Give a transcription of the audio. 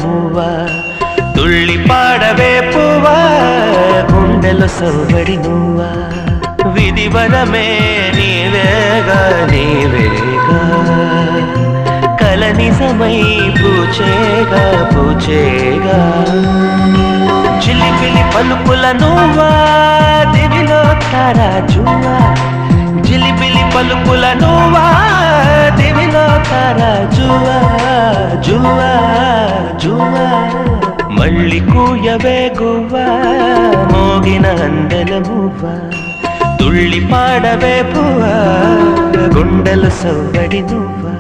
మువ్వా తుళ్ళి పాడవే పువ్వా గుండెల సవ్వడి నువ్వా విధివనమే నీవేగా నీవేగా కల నిజమై పూచేగా పూచేగా చిలిపిలి పలుకుల నువ్వా దివిలో తారాజువా జిలిబిలి పలుకుల నువ్వా దివిలో తారాజువా జువా జువా మళ్ళీ కూయవే గువ్వా మోగిన అందెల మువ్వా తుళ్ళి పాడవే పువ్వా గుండెల సవ్వడి నువ్వా